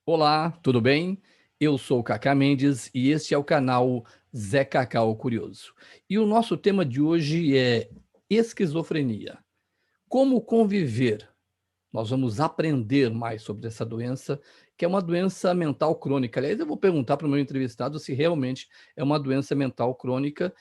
Olá, tudo bem? Eu sou o Cacá Mendes e este é o canal Zé Cacau Curioso. E o nosso tema de hoje é esquizofrenia. Como conviver? Nós vamos aprender mais sobre essa doença, que é uma doença mental crônica. Aliás, eu vou perguntar para o meu entrevistado se realmente é uma doença mental crônica,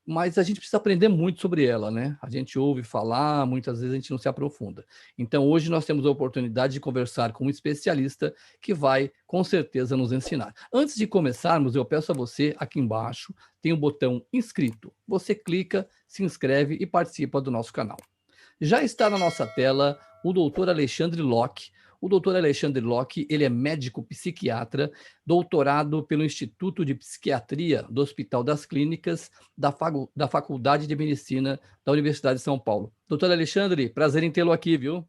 mas a gente precisa aprender muito sobre ela, né? A gente ouve falar, muitas vezes a gente não se aprofunda. Então, hoje nós temos a oportunidade de conversar com um especialista que vai, com certeza, nos ensinar. Antes de começarmos, eu peço a você, aqui embaixo, tem o botão inscrito. Você clica, se inscreve e participa do nosso canal. Já está na nossa tela o doutor Alexandre Locke. O doutor Alexandre Locke, ele é médico psiquiatra, doutorado pelo Instituto de Psiquiatria do Hospital das Clínicas da Faculdade de Medicina da Universidade de São Paulo. Doutor Alexandre, prazer em tê-lo aqui, viu?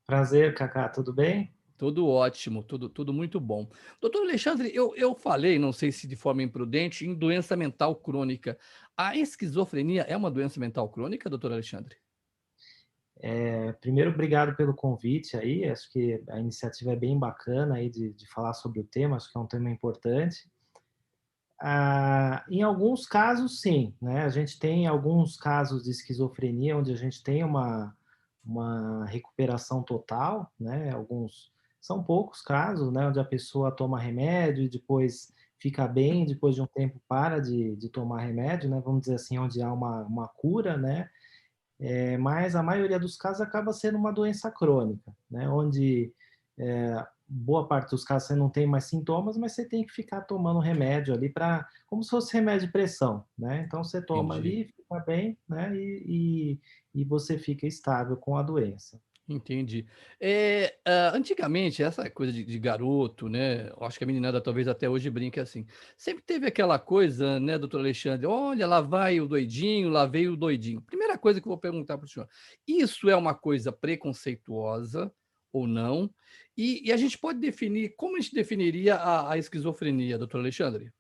Prazer, Cacá, tudo bem? Tudo ótimo, tudo muito bom. Doutor Alexandre, eu falei, não sei se de forma imprudente, em doença mental crônica. A esquizofrenia é uma doença mental crônica, doutor Alexandre? Primeiro, obrigado pelo convite aí, acho que a iniciativa é bem bacana aí de falar sobre o tema, acho que é um tema importante. Em alguns casos, sim, né? A gente tem alguns casos de esquizofrenia onde a gente tem uma recuperação total, né? São poucos casos, né? Onde a pessoa toma remédio e depois fica bem, depois de um tempo para de tomar remédio, né? Vamos dizer assim, onde há uma cura, né? Mas a maioria dos casos acaba sendo uma doença crônica, né? Onde boa parte dos casos você não tem mais sintomas, mas você tem que ficar tomando remédio ali para, como se fosse remédio de pressão, né? Então você toma Entendi. ali, fica bem, né? E você fica estável com a doença. Entendi. Antigamente, essa coisa de garoto, né, eu acho que a meninada talvez até hoje brinque assim, sempre teve aquela coisa, né, doutor Alexandre, olha, lá vai o doidinho, lá veio o doidinho. Primeira coisa que eu vou perguntar para o senhor, isso é uma coisa preconceituosa ou não? E a gente pode definir, como a gente definiria a esquizofrenia, doutor Alexandre?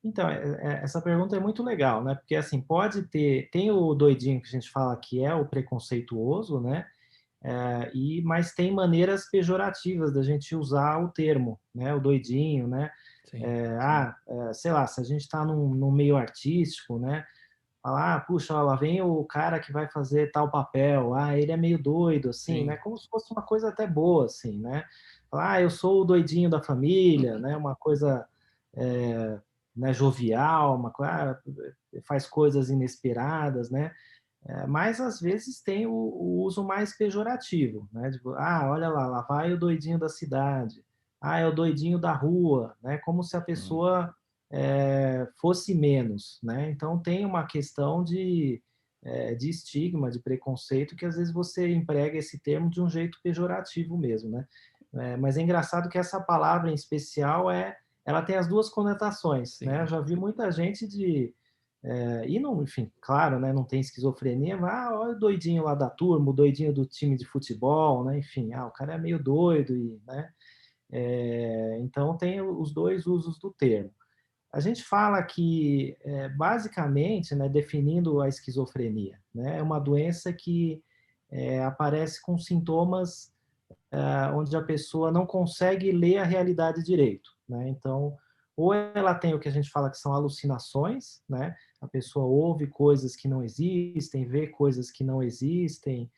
Então, essa pergunta é muito legal, né? Porque assim, tem o doidinho que a gente fala que é o preconceituoso, né? Mas tem maneiras pejorativas da gente usar o termo, né? O doidinho, né? Sim, Sei lá, se a gente está num meio artístico, né? Falar, puxa, ó, lá vem o cara que vai fazer tal papel, ele é meio doido, assim, né? sim. Como se fosse uma coisa até boa, assim, né? Falar, eu sou o doidinho da família, né? Uma coisa, né, jovial, faz coisas inesperadas, né? Mas às vezes tem o uso mais pejorativo, né? Tipo, olha lá, lá vai o doidinho da cidade. É o doidinho da rua, né? Como se a Hum, pessoa fosse menos, né? Então tem uma questão de estigma, de preconceito, que às vezes você emprega esse termo de um jeito pejorativo mesmo, né? Mas é engraçado que essa palavra em especial ela tem as duas conotações, né? Eu sim. já vi muita gente e não, enfim, claro, né, não tem esquizofrenia, mas olha o doidinho lá da turma, o doidinho do time de futebol, né, enfim, o cara é meio doido, né, então tem os dois usos do termo. A gente fala que, basicamente, né, definindo a esquizofrenia, né, é uma doença que aparece com sintomas onde a pessoa não consegue ler a realidade direito, né? Então, ou ela tem o que a gente fala que são alucinações, né? A pessoa ouve coisas que não existem, vê coisas que não existem,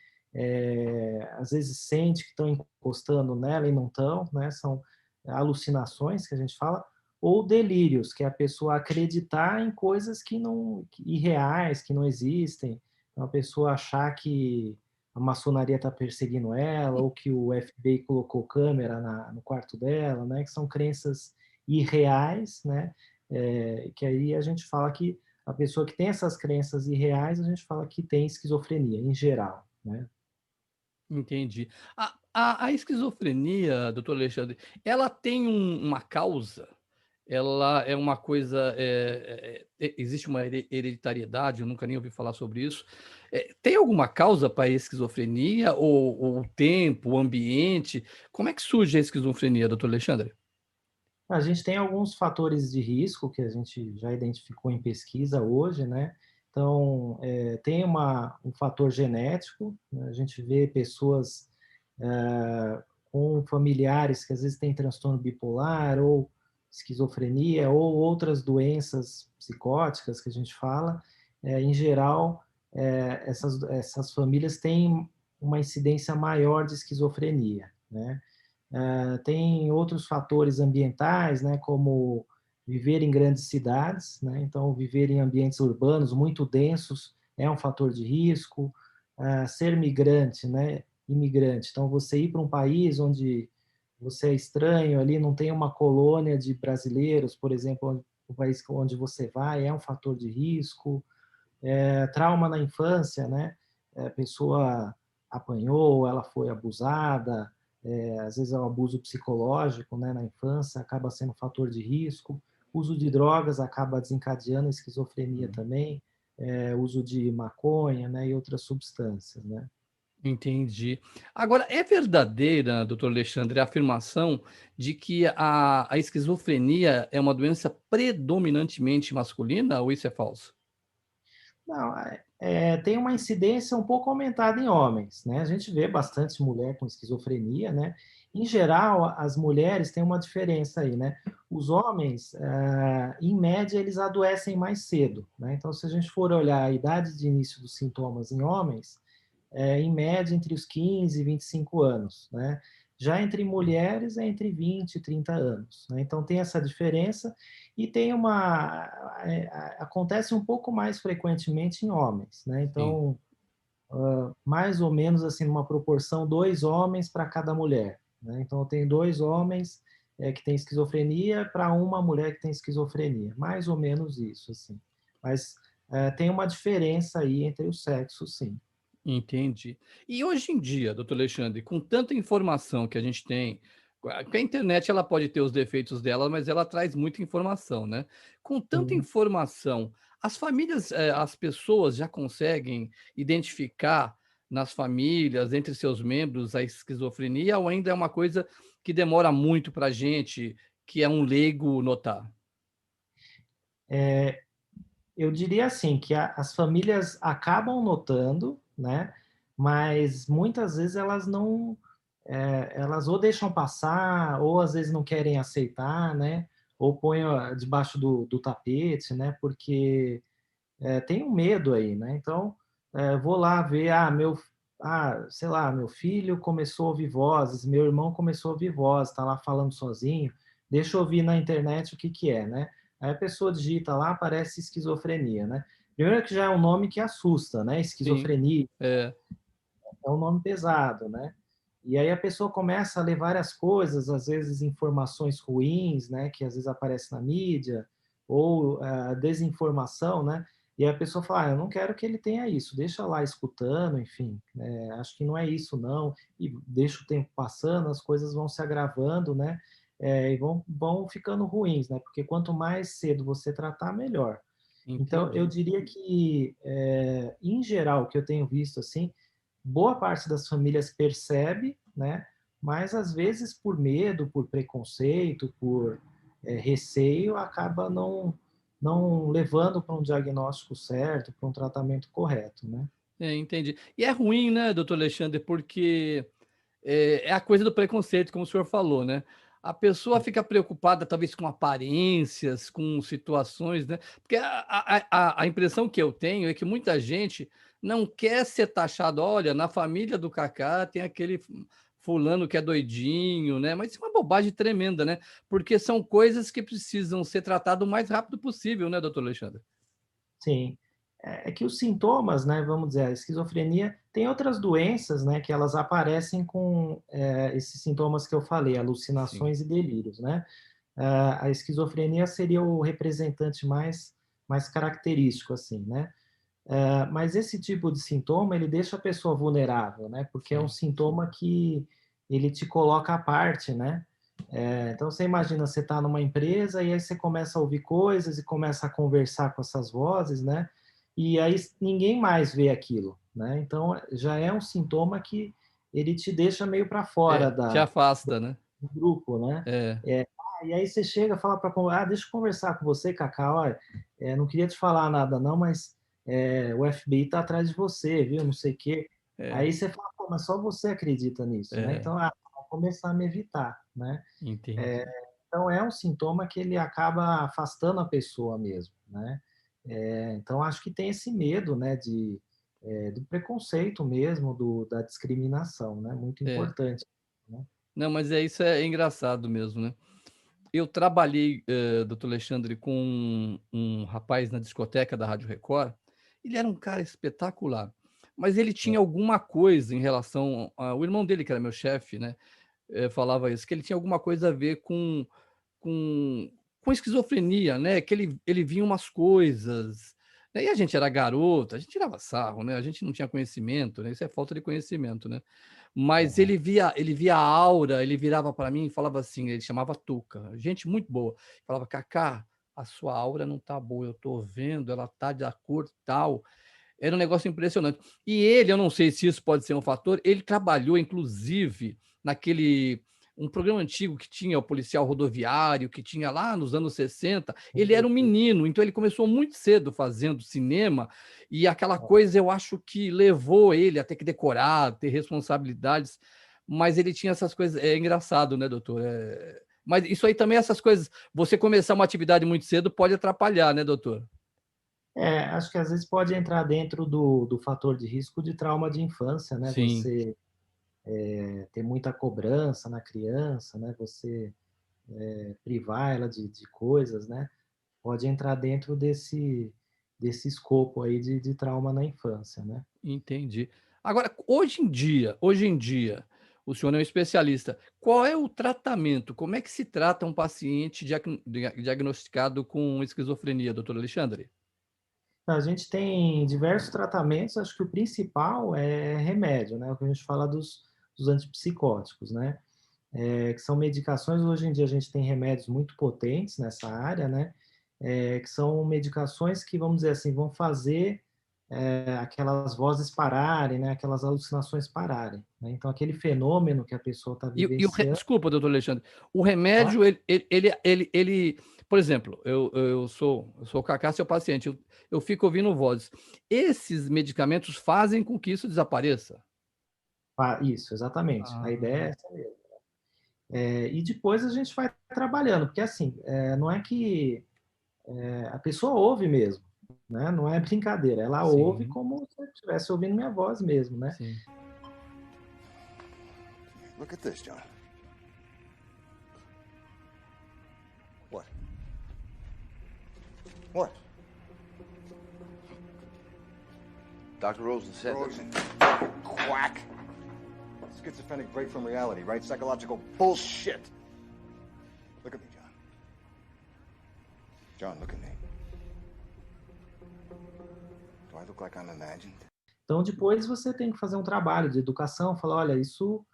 às vezes sente que estão encostando nela e não estão, né? São alucinações que a gente fala, ou delírios, que é a pessoa acreditar em coisas irreais, que não existem. Então, a pessoa achar que a maçonaria está perseguindo ela, ou que o FBI colocou câmera no quarto dela, né? Que são crenças irreais, né? Que aí a gente fala que a pessoa que tem essas crenças irreais, a gente fala que tem esquizofrenia, em geral, né? Entendi. A esquizofrenia, doutor Alexandre, ela tem uma causa? Ela é uma coisa, existe uma hereditariedade, eu nunca nem ouvi falar sobre isso. Tem alguma causa para a esquizofrenia ou o tempo, o ambiente? Como é que surge a esquizofrenia, doutor Alexandre? A gente tem alguns fatores de risco que a gente já identificou em pesquisa hoje, né? Então, tem um fator genético, né? A gente vê pessoas com familiares que às vezes têm transtorno bipolar ou esquizofrenia ou outras doenças psicóticas que a gente fala, em geral, essas famílias têm uma incidência maior de esquizofrenia, né? Tem outros fatores ambientais, né, como viver em grandes cidades, né? Então, viver em ambientes urbanos muito densos é um fator de risco. Ser migrante, né? Imigrante. Então, você ir para um país onde você é estranho, ali não tem uma colônia de brasileiros, por exemplo, o país onde você vai é um fator de risco. Trauma na infância, né? A pessoa apanhou, ela foi abusada, às vezes é um abuso psicológico, né, na infância, acaba sendo um fator de risco. Uso de drogas acaba desencadeando a esquizofrenia também, uso de maconha, né, e outras substâncias, né? Entendi. Agora, é verdadeira, doutor Alexandre, a afirmação de que a esquizofrenia é uma doença predominantemente masculina, ou isso é falso? Não, tem uma incidência um pouco aumentada em homens, né? A gente vê bastante mulher com esquizofrenia, né? Em geral, as mulheres têm uma diferença aí, né? Os homens, em média, eles adoecem mais cedo, né? Então, se a gente for olhar a idade de início dos sintomas em homens, em média entre os 15 e 25 anos, né? Já entre mulheres é entre 20 e 30 anos, né? Então tem essa diferença e tem acontece um pouco mais frequentemente em homens, né? Sim. Então, mais ou menos assim, numa proporção 2 homens para cada mulher, né? Então tem 2 homens que têm esquizofrenia para uma mulher que tem esquizofrenia, mais ou menos isso, assim. Mas tem uma diferença aí entre os sexos, sim. Entendi. E hoje em dia, doutor Alexandre, com tanta informação que a gente tem, que a internet ela pode ter os defeitos dela, mas ela traz muita informação, né? Com tanta Sim. informação, as famílias, as pessoas já conseguem identificar nas famílias, entre seus membros, a esquizofrenia, ou ainda é uma coisa que demora muito para a gente, que é um leigo, notar? Eu diria assim, que as famílias acabam notando, né? Mas muitas vezes elas não, elas ou deixam passar, ou às vezes não querem aceitar, né? Ou põem debaixo do tapete, né? Porque tem um medo aí, né? Então, vou lá ver, sei lá, meu filho começou a ouvir vozes, meu irmão começou a ouvir vozes, tá lá falando sozinho, deixa eu ouvir na internet o que que é, né? Aí a pessoa digita lá, aparece esquizofrenia, né? Primeiro que já é um nome que assusta, né? Sim. Esquizofrenia É, é um nome pesado, né? E aí a pessoa começa a ler várias coisas, às vezes informações ruins, né, que às vezes aparecem na mídia, ou desinformação, né? E a pessoa fala, eu não quero que ele tenha isso, deixa lá escutando, enfim, acho que não é isso não, e deixa o tempo passando, as coisas vão se agravando, né? E vão ficando ruins, né? Porque quanto mais cedo você tratar, melhor. Então, eu entendi. diria que, em geral, o que eu tenho visto assim, boa parte das famílias percebe, né? Mas às vezes por medo, por preconceito, por receio, acaba não levando para um diagnóstico certo, para um tratamento correto, né? É, entendi. E é ruim, né, doutor Alexandre, porque é a coisa do preconceito, como o senhor falou, né? A pessoa fica preocupada, talvez, com aparências, com situações, né? Porque a impressão que eu tenho é que muita gente não quer ser taxado, olha, na família do Kaká tem aquele fulano que é doidinho, né? Mas isso é uma bobagem tremenda, né? Porque são coisas que precisam ser tratadas o mais rápido possível, né, doutor Alexandre? Sim. É que os sintomas, né, vamos dizer, a esquizofrenia tem outras doenças, né, que elas aparecem com esses sintomas que eu falei, Sim, alucinações e delírios, né? A esquizofrenia seria o representante mais característico, assim, né? Mas esse tipo de sintoma, ele deixa a pessoa vulnerável, né? Porque é um sim. sintoma que ele te coloca à parte, né? Então, você imagina, você está numa empresa e aí você começa a ouvir coisas e começa a conversar com essas vozes, né? E aí ninguém mais vê aquilo, né? Então, já é um sintoma que ele te deixa meio para fora Te afasta, né? do grupo, né? É, E aí você chega e fala para deixa eu conversar com você, Cacá, olha, não queria te falar nada não, mas o FBI está atrás de você, viu, não sei o quê. é, Aí você fala, pô, mas só você acredita nisso, né? é. Então, começar a me evitar, né? Entendi. Então é um sintoma que ele acaba afastando a pessoa mesmo, né? Então acho que tem esse medo, né, do preconceito mesmo, da discriminação, né? Muito É. importante, né? Não, mas isso é engraçado mesmo, né. Eu trabalhei, doutor Alexandre, com um rapaz na discoteca da Rádio Record. Ele era um cara espetacular, mas ele tinha alguma coisa em relação a o irmão dele, que era meu chefe, né, falava isso, que ele tinha alguma coisa a ver com com esquizofrenia, né, que ele via umas coisas, né, e a gente era garoto, a gente tirava sarro, né, a gente não tinha conhecimento, né, isso é falta de conhecimento, né. Mas Aham. ele via a aura, ele virava para mim e falava assim, ele chamava Tuca, gente muito boa, falava: "Cacá, a sua aura não tá boa, eu tô vendo, ela tá da cor tal". Era um negócio impressionante. E ele, eu não sei se isso pode ser um fator, ele trabalhou inclusive naquele um programa antigo que tinha o policial rodoviário, que tinha lá nos anos 60. Ele era um menino, então ele começou muito cedo fazendo cinema, e aquela coisa eu acho que levou ele a ter que decorar, ter responsabilidades, mas ele tinha essas coisas. É engraçado, né, doutor? Mas isso aí também, essas coisas, você começar uma atividade muito cedo pode atrapalhar, né, doutor? Acho que às vezes pode entrar dentro do fator de risco de trauma de infância, né? Sim. Você ter muita cobrança na criança, né? Você privar ela de coisas, né? Pode entrar dentro desse escopo aí de trauma na infância, né? Entendi. Agora, hoje em dia, o senhor é um especialista. Qual é o tratamento? Como é que se trata um paciente diagnosticado com esquizofrenia, doutor Alexandre? A gente tem diversos tratamentos, acho que o principal é remédio, né? O que a gente fala dos antipsicóticos, né? Que são medicações, hoje em dia a gente tem remédios muito potentes nessa área, né? Que são medicações que, vamos dizer assim, vão fazer aquelas vozes pararem, né? Aquelas alucinações pararem, né? Então, aquele fenômeno que a pessoa está vivenciando. Desculpa, doutor Alexandre, o Tá? remédio, por exemplo, eu sou o Cacá, seu paciente, eu fico ouvindo vozes. Esses medicamentos fazem com que isso desapareça? Isso, exatamente. A ideia é Ah, essa mesmo. E depois a gente vai trabalhando, porque assim, não é que a pessoa ouve mesmo, né? Não é brincadeira, ela ouve sim, como se eu estivesse ouvindo minha voz mesmo, né? sim. Look at this, John. What? What? Dr. Rosen said Rosen. Quack. Schizophrenic break from reality, right? Psychological bullshit. Look at me, John. John, look at me. Do I look like I'm imagined? Então, depois você tem que fazer um trabalho de educação, falar, olha, isso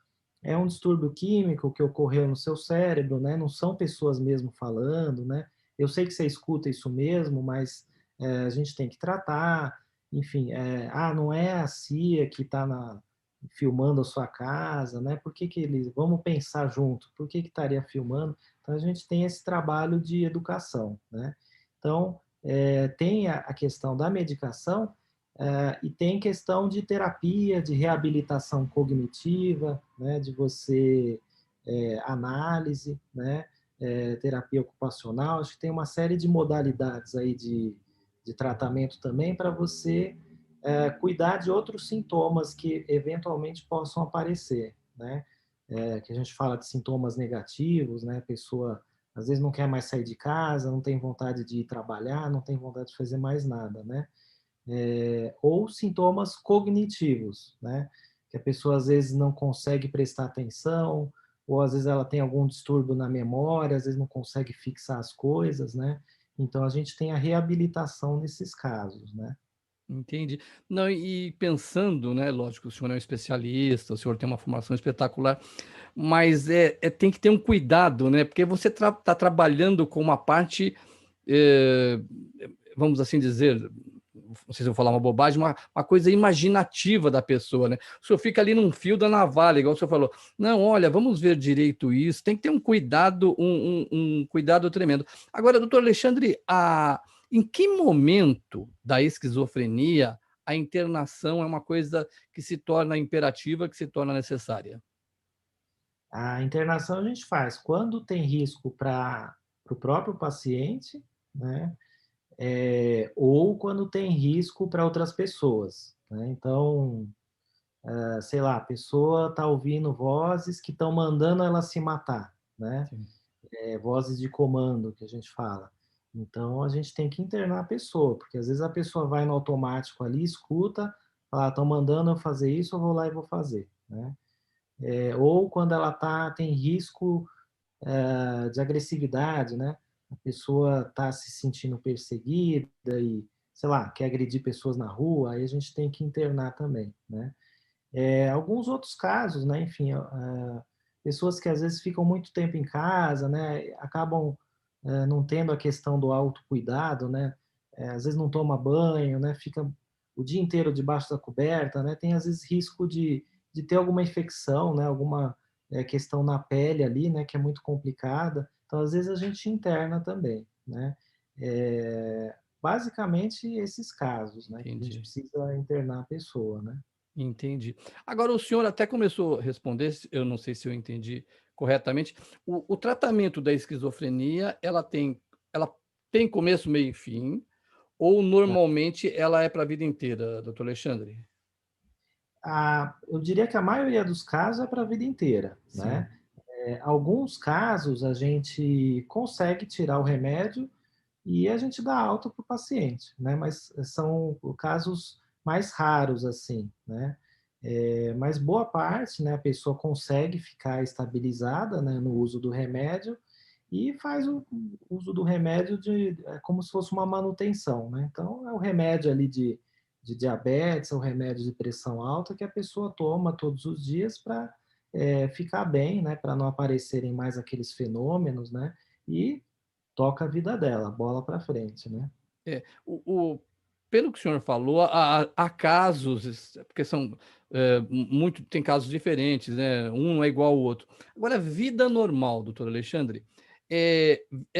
é um distúrbio químico que ocorreu no seu cérebro, né? Não são pessoas mesmo falando, né? Eu sei que você escuta isso mesmo, mas a gente tem que tratar, enfim, não é a CIA que está filmando a sua casa, né? Por que que eles, vamos pensar junto, por que que estaria filmando? Então, a gente tem esse trabalho de educação, né? Então, tem a questão da medicação, e tem questão de terapia, de reabilitação cognitiva, né, de você análise, né, terapia ocupacional. Acho que tem uma série de modalidades aí de tratamento também para você cuidar de outros sintomas que eventualmente possam aparecer, né? Que a gente fala de sintomas negativos, né? A pessoa às vezes não quer mais sair de casa, não tem vontade de ir trabalhar, não tem vontade de fazer mais nada, né? Ou sintomas cognitivos, né? Que a pessoa às vezes não consegue prestar atenção, ou às vezes ela tem algum distúrbio na memória, às vezes não consegue fixar as coisas, né? Então a gente tem a reabilitação nesses casos, né? Entendi. Não, e pensando, né, lógico, o senhor é um especialista, o senhor tem uma formação espetacular, mas tem que ter um cuidado, né? Porque você está trabalhando com uma parte, eh, vamos assim dizer, não sei se eu vou falar uma bobagem, uma coisa imaginativa da pessoa, né? O senhor fica ali num fio da navalha, igual o senhor falou. Não, olha, vamos ver direito isso, tem que ter um cuidado, um cuidado tremendo. Agora, doutor Alexandre, em que momento da esquizofrenia a internação é uma coisa que se torna imperativa, que se torna necessária? A internação a gente faz quando tem risco para o próprio paciente, né? Ou quando tem risco para outras pessoas, né? Então, sei lá, a pessoa está ouvindo vozes que estão mandando ela se matar, né? Sim. Vozes de comando, que a gente fala. Então, a gente tem que internar a pessoa, porque às vezes a pessoa vai no automático ali, escuta, fala, estão mandando eu fazer isso, eu vou lá e vou fazer, né? Ou quando ela tem risco de agressividade, né? A pessoa está se sentindo perseguida e, sei lá, quer agredir pessoas na rua, aí a gente tem que internar também, né? Alguns outros casos, né? Enfim, pessoas que às vezes ficam muito tempo em casa, né? Acabam não tendo a questão do autocuidado, né? Às vezes não toma banho, né? Fica o dia inteiro debaixo da coberta, né? Tem às vezes risco de ter alguma infecção, né? Alguma questão na pele ali, né? Que é muito complicada. Então, às vezes a gente interna também, né? Basicamente esses casos, né? Que a gente Entendi. precisa internar a pessoa, né? Entendi. Agora, o senhor até começou a responder, eu não sei se eu entendi corretamente. O tratamento da esquizofrenia, ela tem começo, meio e fim, ou normalmente ela é para a vida inteira, doutor Alexandre? Eu diria que a maioria dos casos é para a vida inteira, Sim, né? Alguns casos a gente consegue tirar o remédio e a gente dá alta para o paciente, né? Mas são casos mais raros, assim, né? Mas boa parte, né, a pessoa consegue ficar estabilizada, né, no uso do remédio e faz o uso do remédio como se fosse uma manutenção, né? Então, é o remédio ali de diabetes, é o remédio de pressão alta que a pessoa toma todos os dias para ficar bem, né? Para não aparecerem mais aqueles fenômenos, né? E toca a vida dela, bola para frente, né? é. Pelo que o senhor falou, há casos, porque são muito, tem casos diferentes, né? Um não é igual ao outro. Agora, vida normal, doutor Alexandre,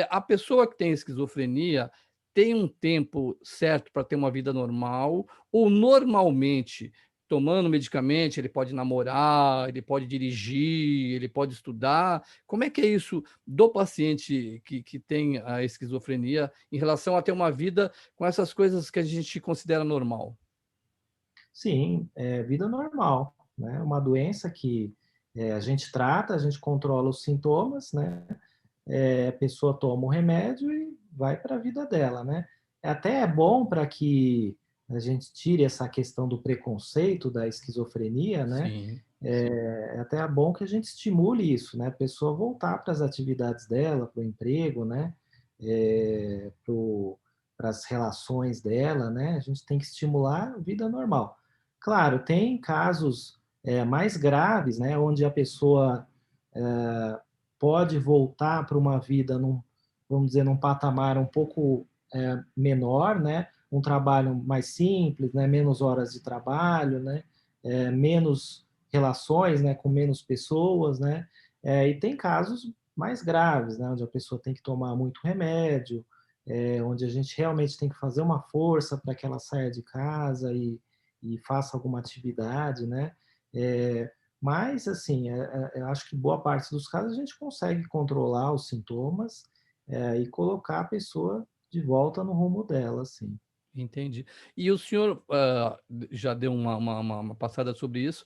a pessoa que tem esquizofrenia tem um tempo certo para ter uma vida normal, ou normalmente, tomando medicamento, ele pode namorar, ele pode dirigir, ele pode estudar. Como é que é isso do paciente que tem a esquizofrenia em relação a ter uma vida com essas coisas que a gente considera normal? Sim, é vida normal, né? Uma doença que a gente trata, a gente controla os sintomas, né? A pessoa toma o remédio e vai para a vida dela, né? Até é bom para que a gente tire essa questão do preconceito da esquizofrenia, né? Sim, É até bom que a gente estimule isso, né? A pessoa voltar para as atividades dela, para o emprego, né? Para as relações dela, né? A gente tem que estimular a vida normal. Claro, tem casos mais graves, né? Onde a pessoa pode voltar para uma vida vamos dizer, num patamar um pouco menor, né? Um trabalho mais simples, né? Menos horas de trabalho, né? Menos relações, né? Com menos pessoas, né? E tem casos mais graves, né? Onde a pessoa tem que tomar muito remédio, onde a gente realmente tem que fazer uma força para que ela saia de casa e faça alguma atividade, né? Mas, assim, eu acho que boa parte dos casos a gente consegue controlar os sintomas e colocar a pessoa de volta no rumo dela, assim. entendi. E o senhor já deu uma passada sobre isso.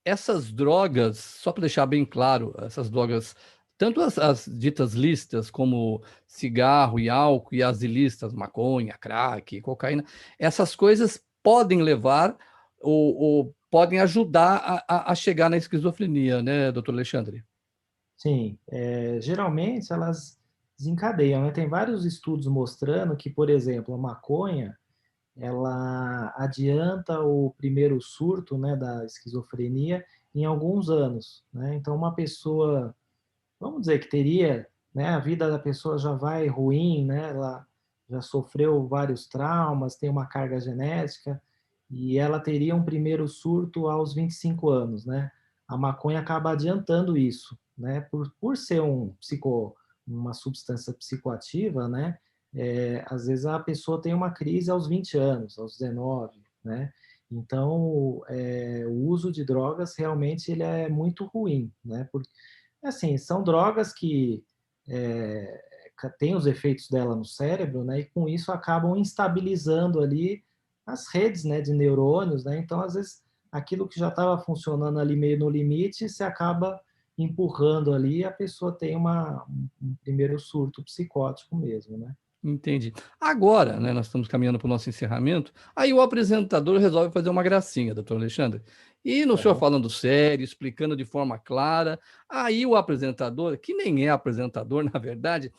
Essas drogas, só para deixar bem claro, essas drogas, tanto as ditas lícitas, como cigarro e álcool, e as ilícitas, maconha, crack, cocaína, essas coisas podem levar ou podem ajudar a chegar na esquizofrenia, né, doutor Alexandre? Sim, geralmente elas desencadeiam, né? Tem vários estudos mostrando que, por exemplo, a maconha, ela adianta o primeiro surto, né, da esquizofrenia em alguns anos, né? Então, uma pessoa, vamos dizer que teria, né, a vida da pessoa já vai ruim, né? Ela já sofreu vários traumas, tem uma carga genética e ela teria um primeiro surto aos 25 anos, né? A maconha acaba adiantando isso, né? Por ser uma substância psicoativa, né? Às vezes a pessoa tem uma crise aos 20 anos, aos 19, né? Então, o uso de drogas realmente ele é muito ruim, né? Assim, são drogas que têm os efeitos dela no cérebro, né? E com isso acabam instabilizando ali as redes, né, de neurônios, né? Então, às vezes, aquilo que já estava funcionando ali meio no limite, se acaba empurrando ali, e a pessoa tem um primeiro surto psicótico mesmo, né? Entendi. Agora, né, nós estamos caminhando para o nosso encerramento, aí o apresentador resolve fazer uma gracinha, doutor Alexandre. E no senhor Uhum. falando sério, explicando de forma clara, aí o apresentador, que nem é apresentador, na verdade,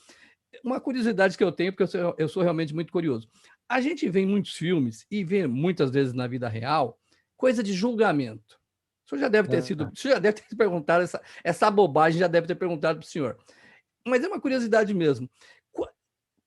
uma curiosidade que eu tenho, porque eu sou realmente muito curioso. A gente vê em muitos filmes e vê muitas vezes na vida real coisa de julgamento. O senhor já deve ter sido, o senhor já deve ter se perguntado, essa bobagem já deve ter perguntado para o senhor. Mas é uma curiosidade mesmo.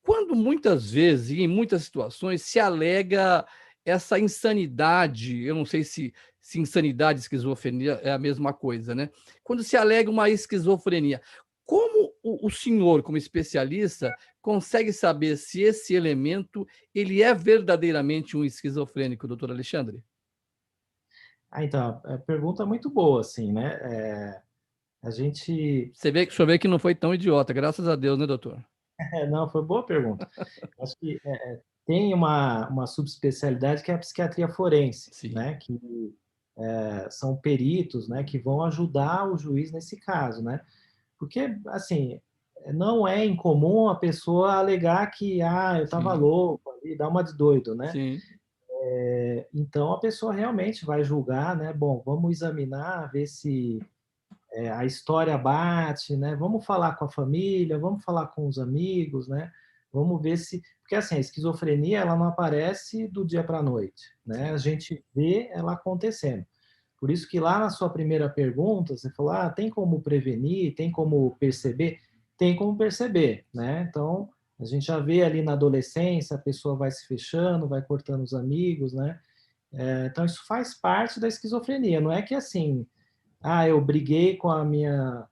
Quando muitas vezes, e em muitas situações, se alega essa insanidade, eu não sei se insanidade e esquizofrenia é a mesma coisa, né? Quando se alega uma esquizofrenia, como o senhor, como especialista, consegue saber se esse elemento ele é verdadeiramente um esquizofrênico, doutor Alexandre? Então, a pergunta é muito boa, assim, né? A gente... O senhor vê que não foi tão idiota, graças a Deus, né, doutor? não, foi boa pergunta. Acho que tem uma subespecialidade que é a psiquiatria forense, Sim, né? Que são peritos, né? Que vão ajudar o juiz nesse caso, né? Porque, assim, não é incomum a pessoa alegar que, eu estava sim, louco, ali, dá uma de doido, né? sim, Então, a pessoa realmente vai julgar, né? Bom, vamos examinar, ver se a história bate, né? Vamos falar com a família, vamos falar com os amigos, né? Vamos ver se... Porque, assim, a esquizofrenia, ela não aparece do dia para a noite, né? A sim. gente vê ela acontecendo. Por isso que lá na sua primeira pergunta, você falou, tem como prevenir, tem como perceber? Tem como perceber, né? Então, a gente já vê ali na adolescência, a pessoa vai se fechando, vai cortando os amigos, né? Então, isso faz parte da esquizofrenia. Não é que, assim, eu briguei com a minha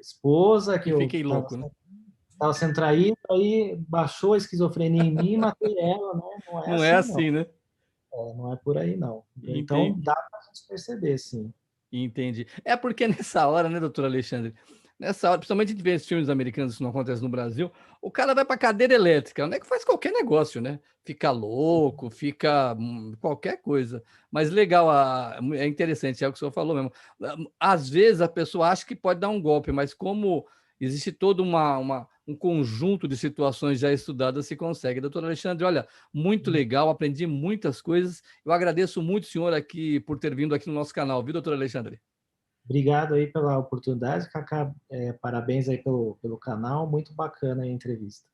esposa, que E eu fiquei louco, né? estava sendo traído, aí baixou a esquizofrenia em mim e matei ela, né? Não é Não é assim, não. assim, né? Não é por aí, não. Então, Entendi. dá para a gente perceber, sim. Entendi. É porque nessa hora, né, doutor Alexandre? Nessa hora, principalmente a gente vê esses filmes americanos, isso não acontece no Brasil, o cara vai para cadeira elétrica, né? Que faz qualquer negócio, né? Fica louco, fica qualquer coisa. Mas legal, é interessante, é o que o senhor falou mesmo. Às vezes a pessoa acha que pode dar um golpe, mas como existe todo um conjunto de situações já estudadas, se consegue. Doutor Alexandre, olha, muito legal, aprendi muitas coisas. Eu agradeço muito o senhor aqui por ter vindo aqui no nosso canal, viu, doutor Alexandre? Obrigado aí pela oportunidade, Cacá. Parabéns aí pelo canal. Muito bacana aí a entrevista.